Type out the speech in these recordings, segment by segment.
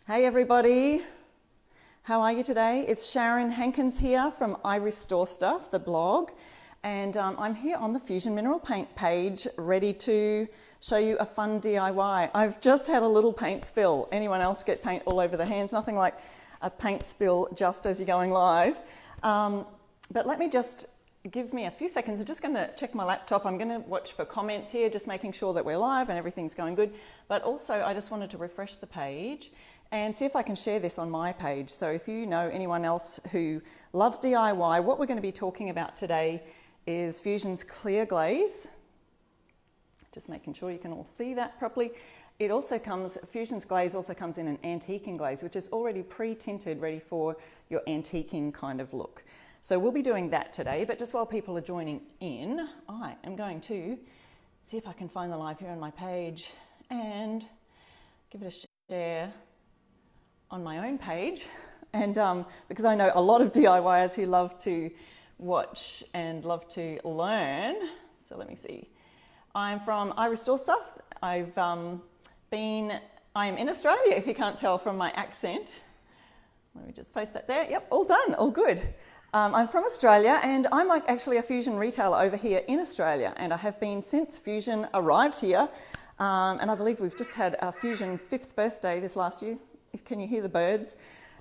Hey everybody, how are you today? It's Sharon Hankins here from I Restore Stuff, the blog, and I'm here on the Fusion Mineral Paint page ready to show you a fun DIY. I've just had a little paint spill. Anyone else get paint all over the hands? Nothing like a paint spill just as you're going live. But let me just give me a few seconds. I'm just going to check my laptop. I'm going to watch for comments here, just making sure that we're live and everything's going good. But also I just wanted to refresh the page and see if I can share this on my page. So if you know anyone else who loves DIY, what we're going to be talking about today is Fusion's Clear Glaze. Just making sure you can all see that properly. It also comes, Fusion's glaze also comes in an antiquing glaze, which is already pre-tinted, ready for your antiquing kind of look. So we'll be doing that today, but just while people are joining in, I am going to see if I can find the live here on my page and give it a share on my own page. And because I know a lot of DIYers who love to watch and love to learn. So let me see. I'm from I Restore Stuff. I am in Australia, if you can't tell from my accent. Let me just post that there. Yep, all done, all good. I'm from Australia and I'm like actually a Fusion retailer over here in Australia, and I have been since Fusion arrived here. And I believe we've just had our Fusion 5th birthday this last year. Can you hear the birds?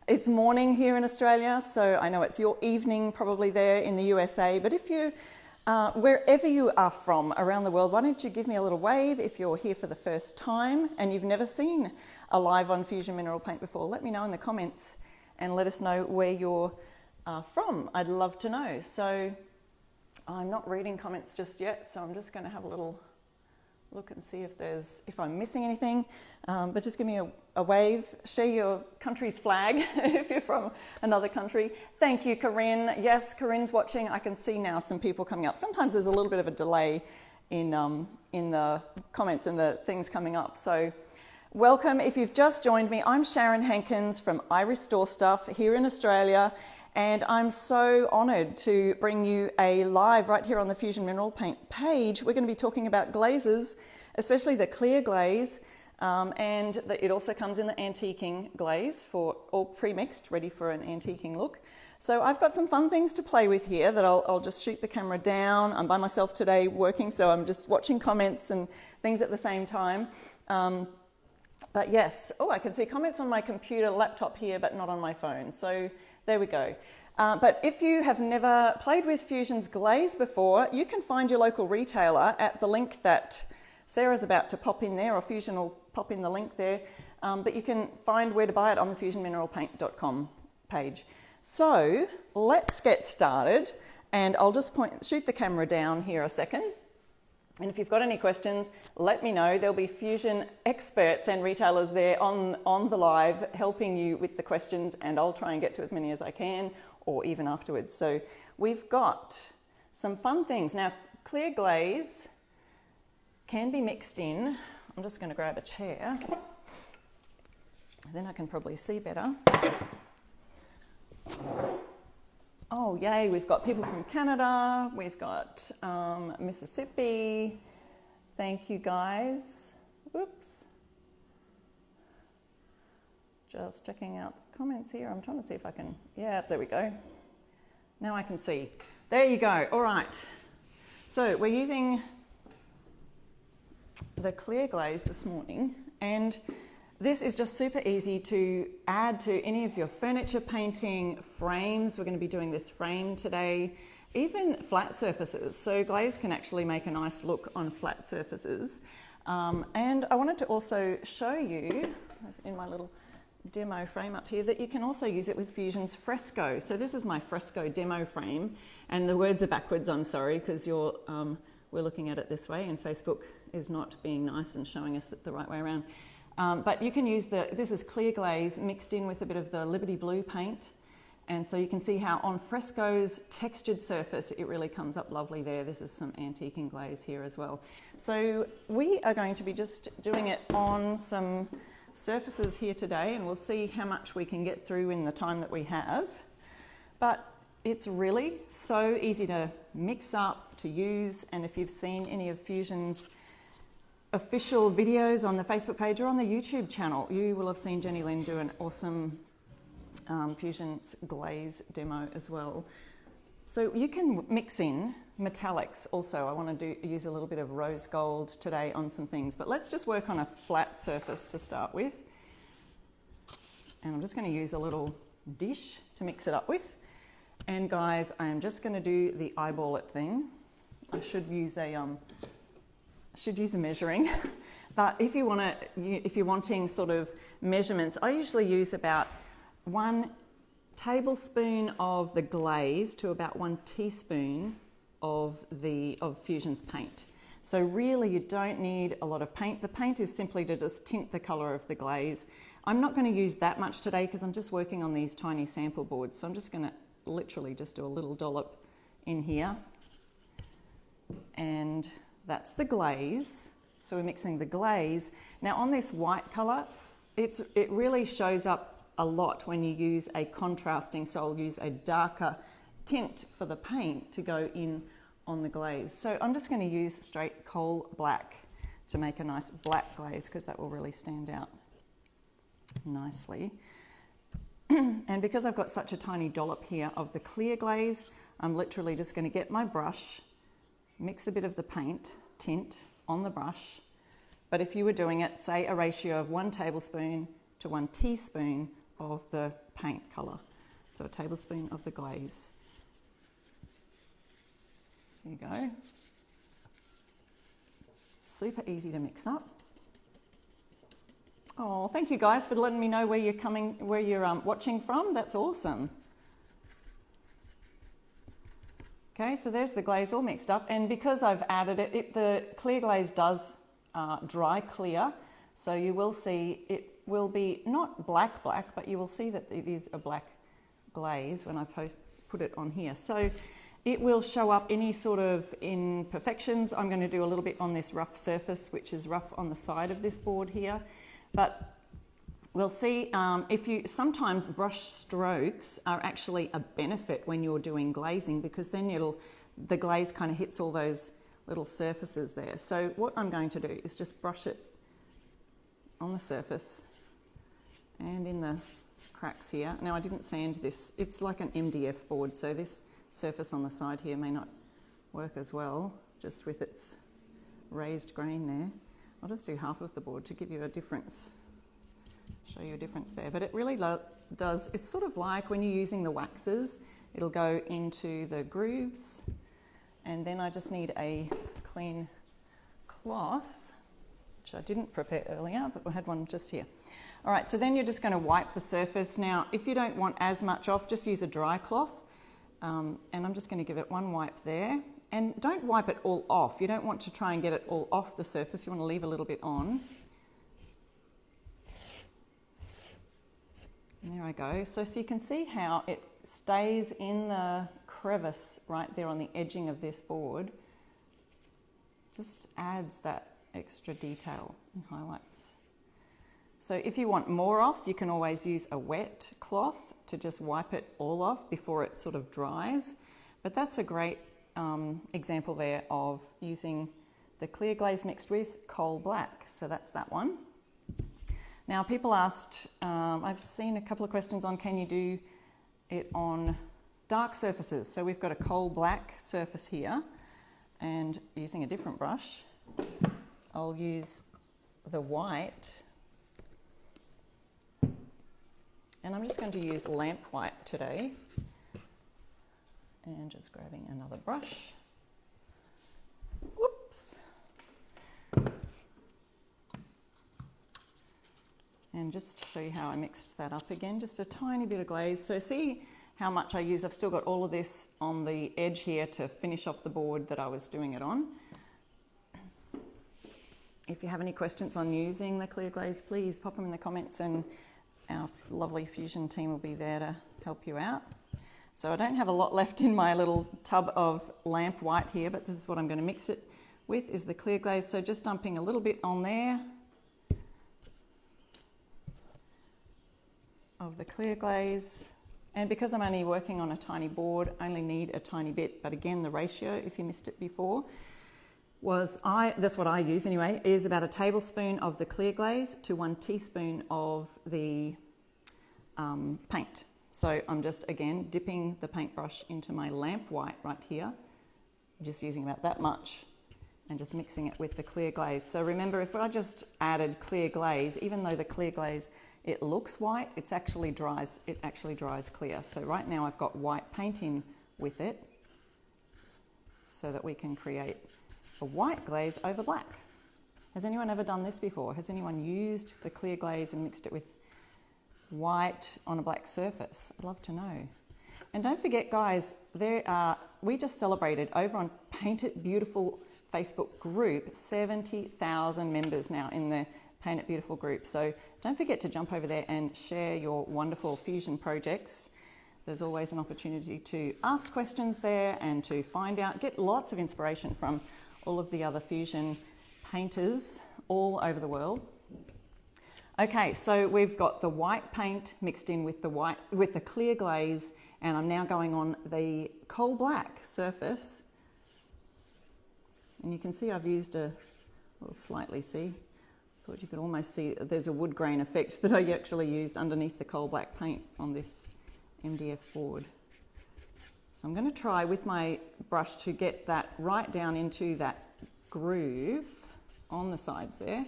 It's morning here in Australia, so I know it's your evening probably there in the USA. But if you, wherever you are from around the world, why don't you give me a little wave if you're here for the first time and you've never seen a live on Fusion Mineral Paint before. Let me know in the comments and let us know where you're from. I'd love to know. So I'm not reading comments just yet, so I'm just going to have a little look and see if I'm missing anything. But just give me a wave. Share your country's flag if you're from another country. Thank you, Corinne. Yes, Corinne's watching. I can see now some people coming up. Sometimes there's a little bit of a delay in the comments and the things coming up. So welcome. If you've just joined me, I'm Sharon Hankins from I Restore Stuff here in Australia. And I'm so honoured to bring you a live right here on the Fusion Mineral Paint page. We're going to be talking about glazes, especially the clear glaze, and it also comes in the antiquing glaze for all pre-mixed, ready for an antiquing look. So I've got some fun things to play with here that I'll just shoot the camera down. I'm by myself today working, so I'm just watching comments and things at the same time. But yes, I can see comments on my computer laptop here, but not on my phone. So there we go. But if you have never played with Fusion's glaze before, you can find your local retailer at the link that Sarah's about to pop in there, or Fusion will pop in the link there. But you can find where to buy it on the fusionmineralpaint.com page. So let's get started, and I'll just shoot the camera down here a second. And if you've got any questions, let me know. There'll be Fusion experts and retailers there on the live helping you with the questions, and I'll try and get to as many as I can, or even afterwards. So we've got some fun things. Now, clear glaze can be mixed in. I'm just going to grab a chair. Then I can probably see better. Oh, yay, we've got people from Canada, we've got Mississippi. Thank you, guys. Whoops. Just checking out the comments here. I'm trying to see if I can, yeah, there we go. Now I can see. There you go. All right. So we're using the clear glaze this morning, and this is just super easy to add to any of your furniture painting, frames. We're going to be doing this frame today, even flat surfaces. So glaze can actually make a nice look on flat surfaces. And I wanted to also show you, in my little demo frame up here, that you can also use it with Fusion's Fresco. So this is my Fresco demo frame, and the words are backwards, I'm sorry, because we're looking at it this way, and Facebook is not being nice and showing us it the right way around. But you can use this is clear glaze mixed in with a bit of the Liberty Blue paint. And so you can see how on Fresco's textured surface, it really comes up lovely there. This is some antiquing glaze here as well. So we are going to be just doing it on some surfaces here today, and we'll see how much we can get through in the time that we have. But it's really so easy to mix up, to use, and if you've seen any of Fusion's official videos on the Facebook page or on the YouTube channel, you will have seen Jenny Lynn do an awesome Fusion glaze demo as well. So you can mix in metallics also. I want to use a little bit of rose gold today on some things, but let's just work on a flat surface to start with. And I'm just going to use a little dish to mix it up with. And guys, I am just going to do the eyeball it thing. I should use a measuring, but if you're wanting sort of measurements, I usually use about 1 tablespoon of the glaze to about 1 teaspoon of Fusion's paint. So really you don't need a lot of paint. The paint is simply to just tint the colour of the glaze. I'm not going to use that much today because I'm just working on these tiny sample boards. So I'm just going to literally just do a little dollop in here. And that's the glaze. So we're mixing the glaze. Now on this white colour, it really shows up a lot when you use a contrasting, so I'll use a darker tint for the paint to go in on the glaze. So I'm just going to use straight coal black to make a nice black glaze because that will really stand out nicely. And because I've got such a tiny dollop here of the clear glaze, I'm literally just going to get my brush, mix a bit of the paint tint on the brush. But if you were doing it, say a ratio of 1 tablespoon to 1 teaspoon of the paint colour. So a tablespoon of the glaze. There you go. Super easy to mix up. Oh, thank you guys for letting me know where you're watching from. That's awesome. Okay, so there's the glaze all mixed up, and because I've added it, the clear glaze does dry clear, so you will see it will be not black, but you will see that it is a black glaze when I put it on here. So it will show up any sort of imperfections. I'm going to do a little bit on this rough surface, which is rough on the side of this board here. But we'll see sometimes brush strokes are actually a benefit when you're doing glazing, because then the glaze kind of hits all those little surfaces there. So what I'm going to do is just brush it on the surface and in the cracks here. Now I didn't sand this, it's like an MDF board, so this surface on the side here may not work as well, just with its raised grain there. I'll just do half of the board to give you a difference, show you a difference there. But it really does, it's sort of like when you're using the waxes, it'll go into the grooves, and then I just need a clean cloth, which I didn't prepare earlier, but I had one just here. All right, so then you're just going to wipe the surface. Now, if you don't want as much off, just use a dry cloth. And I'm just going to give it one wipe there. And don't wipe it all off. You don't want to try and get it all off the surface. You want to leave a little bit on. And there I go. So you can see how it stays in the crevice right there on the edging of this board. Just adds that extra detail and highlights. So if you want more off, you can always use a wet cloth to just wipe it all off before it sort of dries. But that's a great example there of using the clear glaze mixed with coal black. So that's that one. Now people asked, I've seen a couple of questions on, can you do it on dark surfaces? So we've got a coal black surface here, and using a different brush, I'll use the white. And I'm just going to use lamp white today. And just grabbing another brush. Whoops. And just to show you how I mixed that up again, just a tiny bit of glaze. So see how much I use. I've still got all of this on the edge here to finish off the board that I was doing it on. If you have any questions on using the clear glaze, please pop them in the comments, and our lovely Fusion team will be there to help you out. So I don't have a lot left in my little tub of lamp white here, but this is what I'm going to mix it with, is the clear glaze. So just dumping a little bit on there of the clear glaze. And because I'm only working on a tiny board, I only need a tiny bit. But again, the ratio, if you missed it before, that's what I use anyway, is about a tablespoon of the clear glaze to 1 teaspoon of the paint. So I'm just, again, dipping the paintbrush into my lamp white right here, just using about that much and just mixing it with the clear glaze. So remember, if I just added clear glaze, even though the clear glaze, it looks white, it actually dries clear. So right now I've got white paint in with it so that we can create a white glaze over black. Has anyone ever done this before? Has anyone used the clear glaze and mixed it with white on a black surface? I'd love to know. And don't forget, guys, we just celebrated over on Paint It Beautiful Facebook group, 70,000 members now in the Paint It Beautiful group. So don't forget to jump over there and share your wonderful fusion projects. There's always an opportunity to ask questions there and to find out, get lots of inspiration from all of the other fusion painters all over the world. Okay, so we've got the white paint mixed in with the clear glaze, and I'm now going on the coal black surface. And you can see I've used slightly see. Thought you could almost see there's a wood grain effect that I actually used underneath the coal black paint on this MDF board. So I'm going to try with my brush to get that right down into that groove on the sides there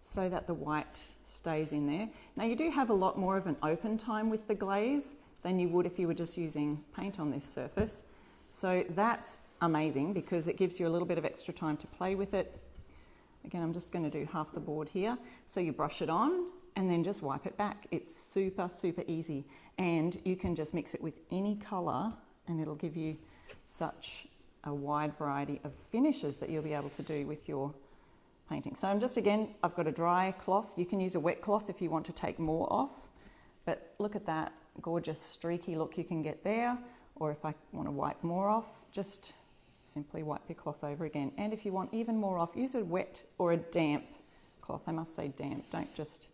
so that the white stays in there. Now you do have a lot more of an open time with the glaze than you would if you were just using paint on this surface. So that's amazing because it gives you a little bit of extra time to play with it. Again, I'm just going to do half the board here. So you brush it on and then just wipe it back. It's super, super easy. And you can just mix it with any colour and it'll give you such a wide variety of finishes that you'll be able to do with your painting. So I'm just, again, I've got a dry cloth. You can use a wet cloth if you want to take more off. But look at that gorgeous streaky look you can get there. Or if I want to wipe more off, just simply wipe your cloth over again. And if you want even more off, use a wet or a damp cloth. I must say damp, don't just...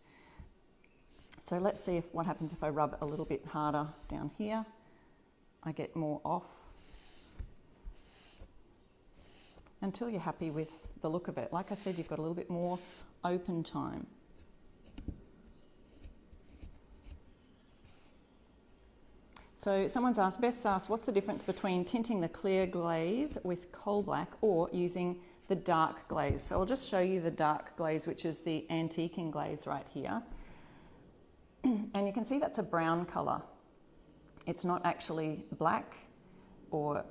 So let's see what happens if I rub a little bit harder down here. I get more off until you're happy with the look of it. Like I said, you've got a little bit more open time. So Beth's asked, what's the difference between tinting the clear glaze with coal black or using the dark glaze? So I'll just show you the dark glaze, which is the Antiquing Glaze right here. And you can see that's a brown colour. It's not actually black, or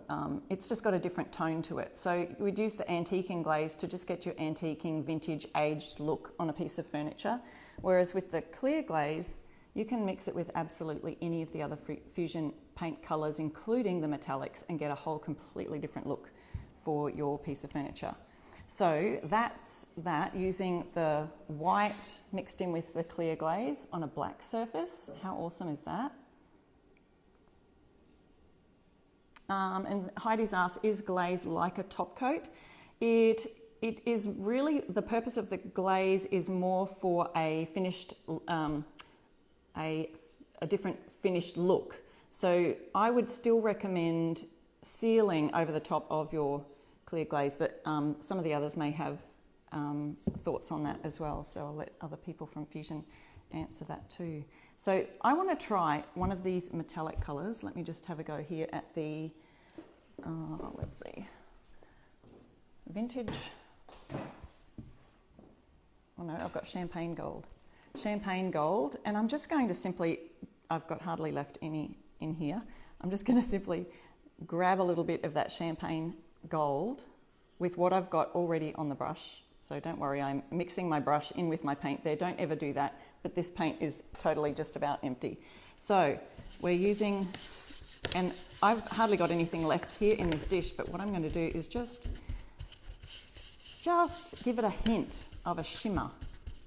it's just got a different tone to it. So we'd use the Antiquing Glaze to just get your antiquing, vintage, aged look on a piece of furniture. Whereas with the clear glaze, you can mix it with absolutely any of the other fusion paint colours, including the metallics, and get a whole completely different look for your piece of furniture. So that's that, using the white mixed in with the clear glaze on a black surface. How awesome is that? And Heidi's asked, is glaze like a top coat? It is really, the purpose of the glaze is more for a finished, a different finished look. So I would still recommend sealing over the top of your clear glaze, but some of the others may have thoughts on that as well. So I'll let other people from Fusion answer that too. So I want to try one of these metallic colours. Let me just have a go here at the, let's see, vintage. Oh no, I've got champagne gold. Champagne gold, and I'm just going to simply, I've got hardly left any in here. I'm just going to simply grab a little bit of that champagne gold with what I've got already on the brush. So don't worry, I'm mixing my brush in with my paint there. Don't ever do that, but this paint is totally just about empty. So we're using, and I've hardly got anything left here in this dish, but what I'm going to do is just give it a hint of a shimmer.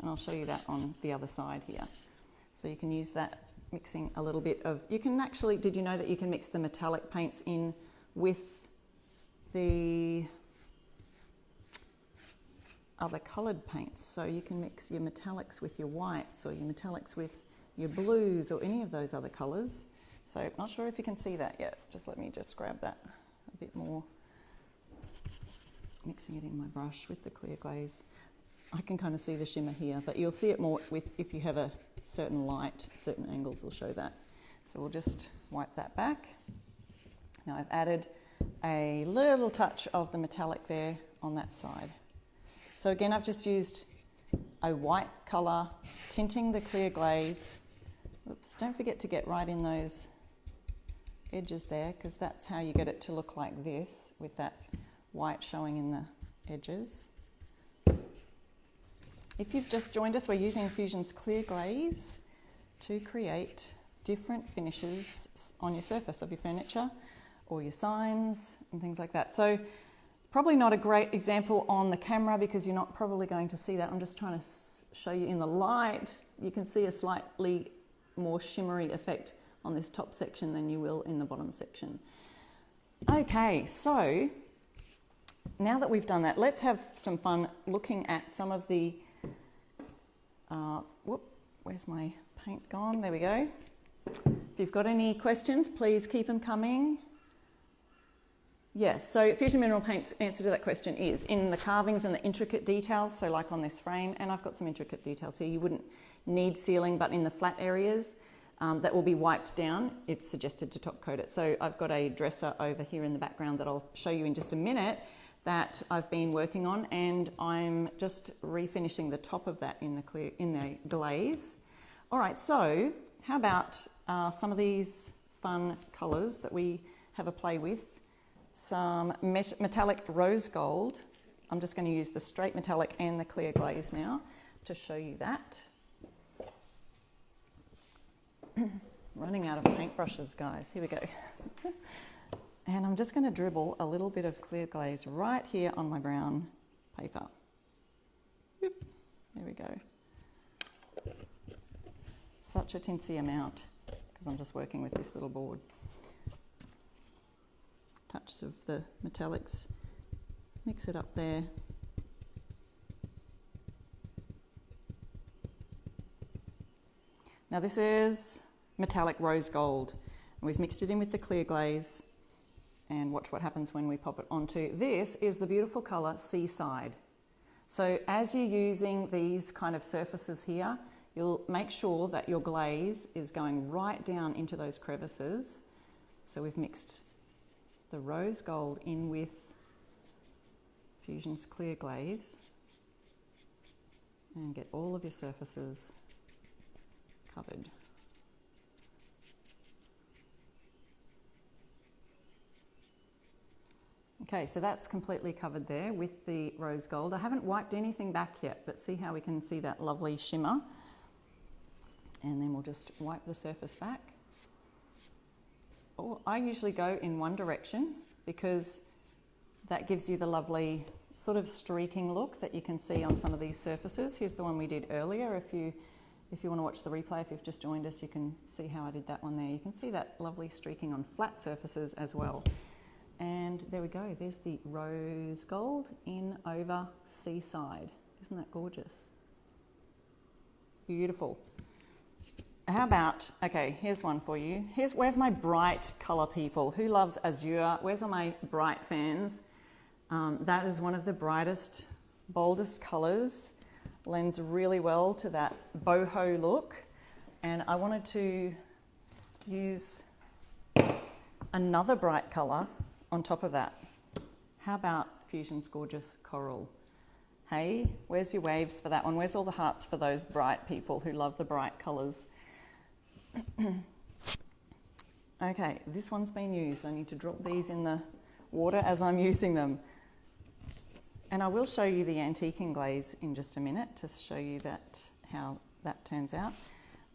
And I'll show you that on the other side here. So you can use that, mixing a little bit of, you can actually, did you know that you can mix the metallic paints in with the other coloured paints? So you can mix your metallics with your whites, or your metallics with your blues, or any of those other colours. So I'm not sure if you can see that yet. Just let me just grab that a bit more mixing it in my brush with the clear glaze. I can kind of see the shimmer here, but you'll see it more if you have a certain light, certain angles will show that. So we'll just wipe that back. Now I've added a little touch of the metallic there on that side. So again, I've just used a white colour, tinting the clear glaze. Oops, don't forget to get right in those edges there, because that's how you get it to look like this, with that white showing in the edges. If you've just joined us, we're using Fusion's Clear Glaze to create different finishes on your surface of your furniture or your signs and things like that. So probably not a great example on the camera because you're not probably going to see that. I'm just trying to show you in the light. You can see a slightly more shimmery effect on this top section than you will in the bottom section. Okay, so now that we've done that, let's have some fun looking at some of the where's my paint gone? There we go. If you've got any questions, please keep them coming. Yes, so Fusion Mineral Paint's answer to that question is in the carvings and the intricate details, so like on this frame, and I've got some intricate details here. You wouldn't need sealing, but in the flat areas that will be wiped down, it's suggested to top coat it. So I've got a dresser over here in the background that I'll show you in just a minute that I've been working on, and I'm just refinishing the top of that in the glaze. All right, so how about some of these fun colours that we have a play with? Some metallic rose gold. I'm just going to use the straight metallic and the clear glaze now to show you that. Running out of paintbrushes, guys. Here we go. And I'm just going to dribble a little bit of clear glaze right here on my brown paper. Whoop. There we go. Such a tinsy amount because I'm just working with this little board. Touch of the metallics. Mix it up there. Now this is metallic rose gold. We've mixed it in with the clear glaze. And watch what happens when we pop it onto. This is the beautiful colour Seaside. So as you're using these kind of surfaces here, you'll make sure that your glaze is going right down into those crevices. So we've mixed the rose gold in with Fusion's Clear Glaze and get all of your surfaces covered. Okay, so that's completely covered there with the rose gold. I haven't wiped anything back yet, but see how we can see that lovely shimmer. And then we'll just wipe the surface back. Oh, I usually go in one direction because that gives you the lovely sort of streaking look that you can see on some of these surfaces. Here's the one we did earlier. If you want to watch the replay, if you've just joined us, you can see how I did that one there. You can see that lovely streaking on flat surfaces as well. And there we go, there's the rose gold in over Seaside. Isn't that gorgeous? Beautiful. How about, okay, here's one for you. Where's my bright colour people? Who loves azure? Where's all my bright fans? That is one of the brightest, boldest colours. Lends really well to that boho look. And I wanted to use another bright colour on top of that. How about Fusion's gorgeous coral? Hey, where's your waves for that one? Where's all the hearts for those bright people who love the bright colours? Okay, this one's been used. I need to drop these in the water as I'm using them. And I will show you the antiquing glaze in just a minute to show you that how that turns out.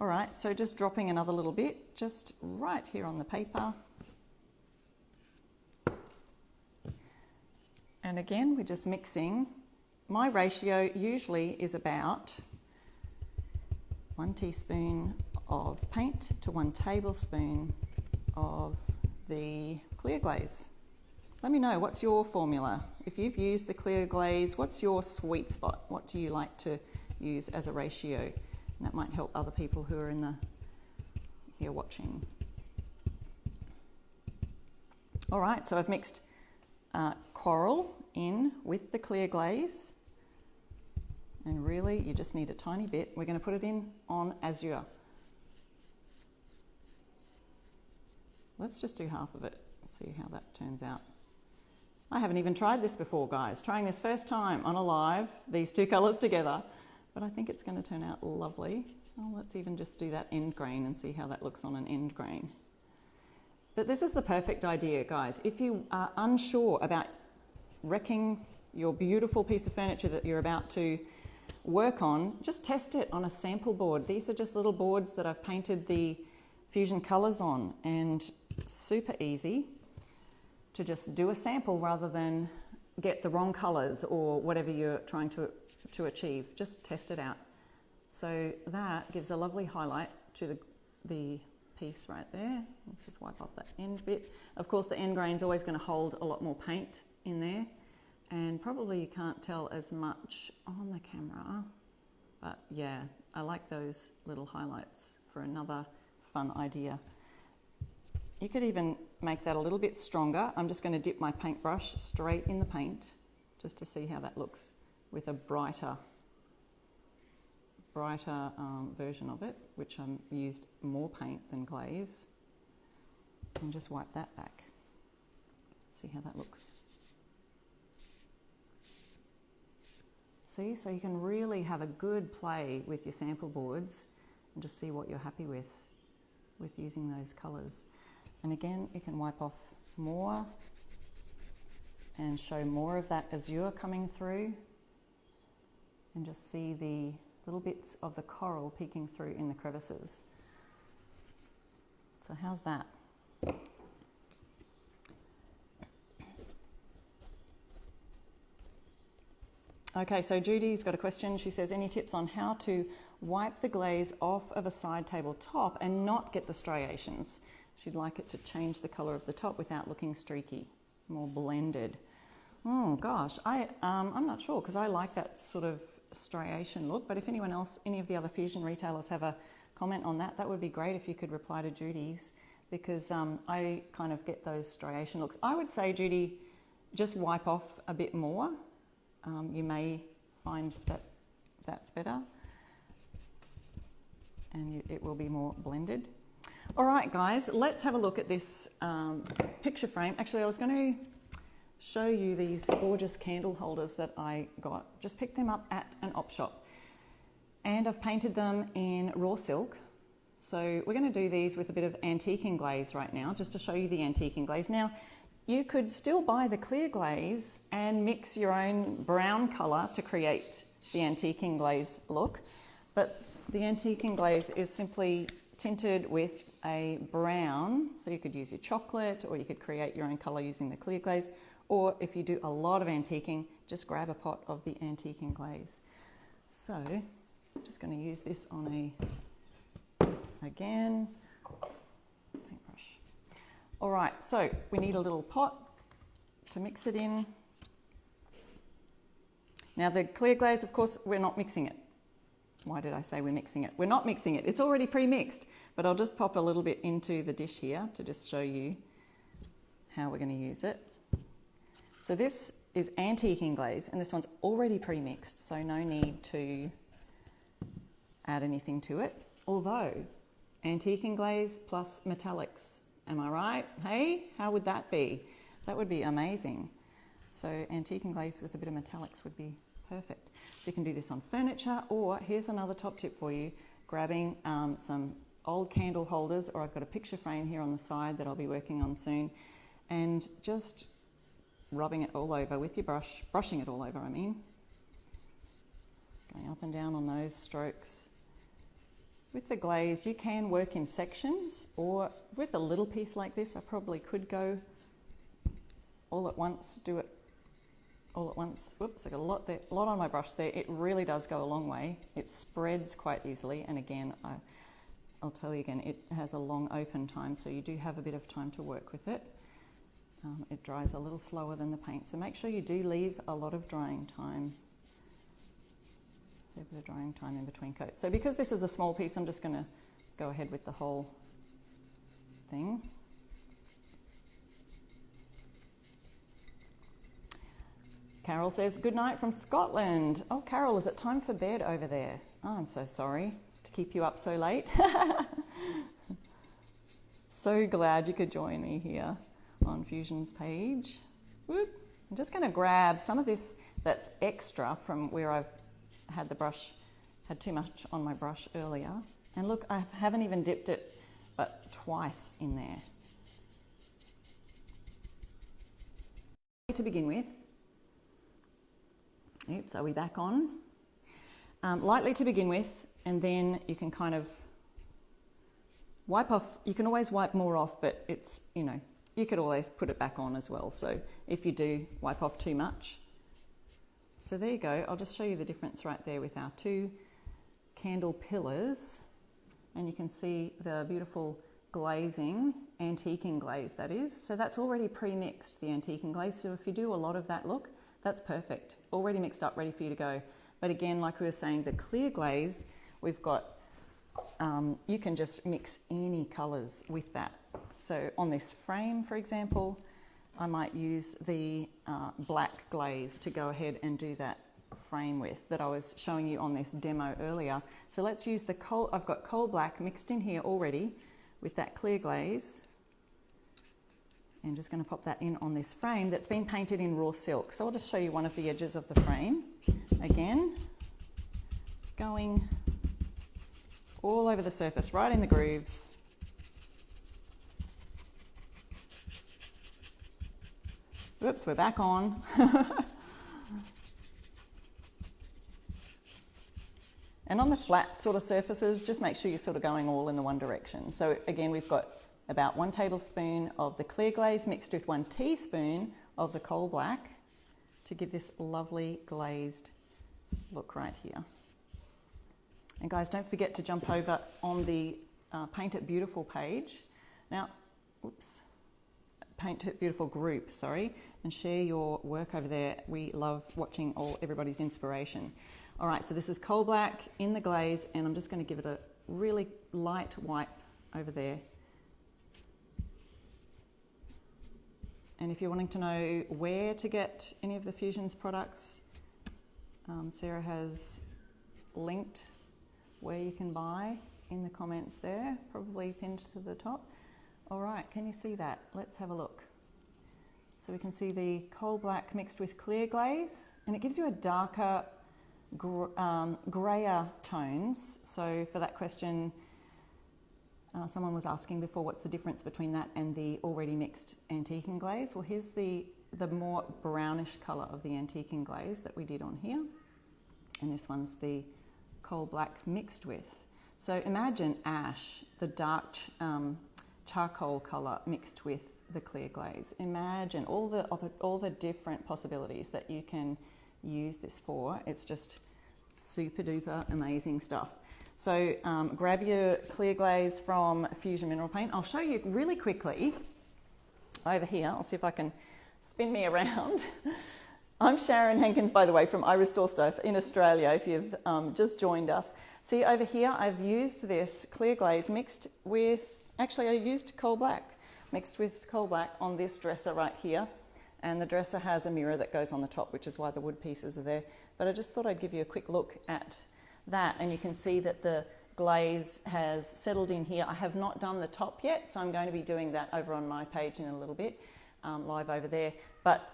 All right, so just dropping another little bit, just right here on the paper. And again, we're just mixing. My ratio usually is about 1 teaspoon of paint to 1 tablespoon of the clear glaze. Let me know, what's your formula? If you've used the clear glaze, what's your sweet spot? What do you like to use as a ratio? And that might help other people who are here watching. All right, so I've mixed coral in with the clear glaze. And really, you just need a tiny bit. We're going to put it in on azure. Let's just do half of it. See how that turns out. I haven't even tried this before, guys. Trying this first time on a live, these two colours together. But I think it's going to turn out lovely. Oh, let's even just do that end grain and see how that looks on an end grain. But this is the perfect idea, guys. If you are unsure about wrecking your beautiful piece of furniture that you're about to work on, just test it on a sample board. These are just little boards that I've painted the fusion colours on, and super easy to just do a sample rather than get the wrong colours or whatever you're trying to achieve. Just test it out. So that gives a lovely highlight to the piece right there. Let's just wipe off that end bit. Of course, the end grain's always going to hold a lot more paint in there, and probably you can't tell as much on the camera, but yeah, I like those little highlights for another fun idea. You could even make that a little bit stronger. I'm just going to dip my paintbrush straight in the paint just to see how that looks with a brighter version of it, which I used more paint than glaze. And just wipe that back. See how that looks. See, so you can really have a good play with your sample boards and just see what you're happy with using those colours. And again, you can wipe off more and show more of that azure coming through, and just see the little bits of the coral peeking through in the crevices. So how's that? Okay, so Judy's got a question. She says, any tips on how to wipe the glaze off of a side table top and not get the striations? She'd like it to change the colour of the top without looking streaky, more blended. Oh gosh, I'm not sure, because I like that sort of striation look, but if anyone else, any of the other fusion retailers have a comment on that, that would be great if you could reply to Judy's, because I kind of get those striation looks. I would say, Judy, just wipe off a bit more. You may find that that's better, and it will be more blended. All right, guys, let's have a look at this picture frame. Actually, I was going to show you these gorgeous candle holders that I got. Just picked them up at an op shop, and I've painted them in raw silk. So we're going to do these with a bit of antiquing glaze right now, just to show you the antiquing glaze. Now, you could still buy the clear glaze and mix your own brown colour to create the antiquing glaze look, but the antiquing glaze is simply tinted with a brown, so you could use your chocolate, or you could create your own colour using the clear glaze, or if you do a lot of antiquing, just grab a pot of the antiquing glaze. So I'm just going to use this on again, paintbrush. All right, so we need a little pot to mix it in. Now the clear glaze, of course, we're not mixing it. Why did I say we're mixing it? We're not mixing it. It's already pre-mixed, but I'll just pop a little bit into the dish here to just show you how we're going to use it. So this is antiquing glaze, and this one's already pre-mixed, so no need to add anything to it. Although, antiquing glaze plus metallics, am I right? Hey, how would that be? That would be amazing. So antiquing glaze with a bit of metallics would be perfect. So you can do this on furniture, or here's another top tip for you, grabbing some old candle holders, or I've got a picture frame here on the side that I'll be working on soon, and just rubbing it all over with your brush, brushing it all over, I mean. Going up and down on those strokes. With the glaze, you can work in sections, or with a little piece like this, I probably could go all at once, do it all at once. Whoops, I got a lot on my brush there. It really does go a long way. It spreads quite easily, and again, I'll tell you again, it has a long open time, so you do have a bit of time to work with it. It dries a little slower than the paint, so make sure you do leave a lot of drying time. A bit of drying time in between coats. So because this is a small piece, I'm just going to go ahead with the whole thing. Carol says, good night from Scotland. Oh, Carol, is it time for bed over there? Oh, I'm so sorry to keep you up so late. So glad you could join me here on Fusion's page. Whoop. I'm just going to grab some of this that's extra from where I've had the brush, had too much on my brush earlier. And look, I haven't even dipped it but twice in there. To begin with, oops, are we back on? Lightly to begin with, and then you can kind of wipe off. You can always wipe more off, but it's, you know, you could always put it back on as well. So if you do wipe off too much. So there you go. I'll just show you the difference right there with our two candle pillars. And you can see the beautiful glazing, antiquing glaze that is. So that's already pre-mixed, the antiquing glaze. So if you do a lot of that look, that's perfect. Already mixed up, ready for you to go. But again, like we were saying, the clear glaze, we've got, you can just mix any colours with that. So on this frame, for example, I might use the black glaze to go ahead and do that frame with that I was showing you on this demo earlier. So let's use the coal. I've got coal black mixed in here already with that clear glaze. And just going to pop that in on this frame that's been painted in raw silk. So I'll just show you one of the edges of the frame. Again, going all over the surface, right in the grooves. Whoops, we're back on. And on the flat sort of surfaces, just make sure you're sort of going all in the one direction. So again, we've got about 1 tablespoon of the clear glaze mixed with 1 teaspoon of the coal black to give this lovely glazed look right here. And guys, don't forget to jump over on the Paint It Beautiful page. Now, oops, Paint It Beautiful group, sorry, and share your work over there. We love watching everybody's inspiration. All right, so this is coal black in the glaze, and I'm just going to give it a really light wipe over there. And if you're wanting to know where to get any of the Fusions products, Sarah has linked where you can buy in the comments there, probably pinned to the top. All right, can you see that? Let's have a look. So we can see the coal black mixed with clear glaze, and it gives you a darker, grayer tones. So for that question, someone was asking before, what's the difference between that and the already mixed antiquing glaze? Well, here's the more brownish colour of the antiquing glaze that we did on here. And this one's the coal black mixed with. So imagine ash, the dark charcoal colour mixed with the clear glaze. Imagine all the different possibilities that you can use this for. It's just super duper amazing stuff. So grab your clear glaze from Fusion Mineral Paint. I'll show you really quickly over here. I'll see if I can spin me around. I'm Sharon Hankins, by the way, from I Restore Stuff in Australia, if you've just joined us. See over here, I've used this clear glaze mixed with, actually I used coal black, mixed with coal black on this dresser right here. And the dresser has a mirror that goes on the top, which is why the wood pieces are there. But I just thought I'd give you a quick look at that, and you can see that the glaze has settled in here. I have not done the top yet, so I'm going to be doing that over on my page in a little bit, live over there. But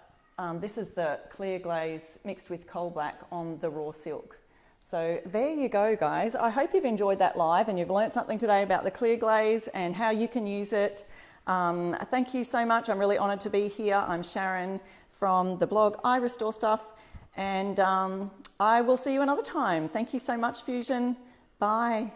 this is the clear glaze mixed with coal black on the raw silk. So there you go, guys. I hope you've enjoyed that live and you've learnt something today about the clear glaze and how you can use it. Thank you so much. I'm really honoured to be here. I'm Sharon from the blog I Restore Stuff, and I will see you another time. Thank you so much, Fusion. Bye.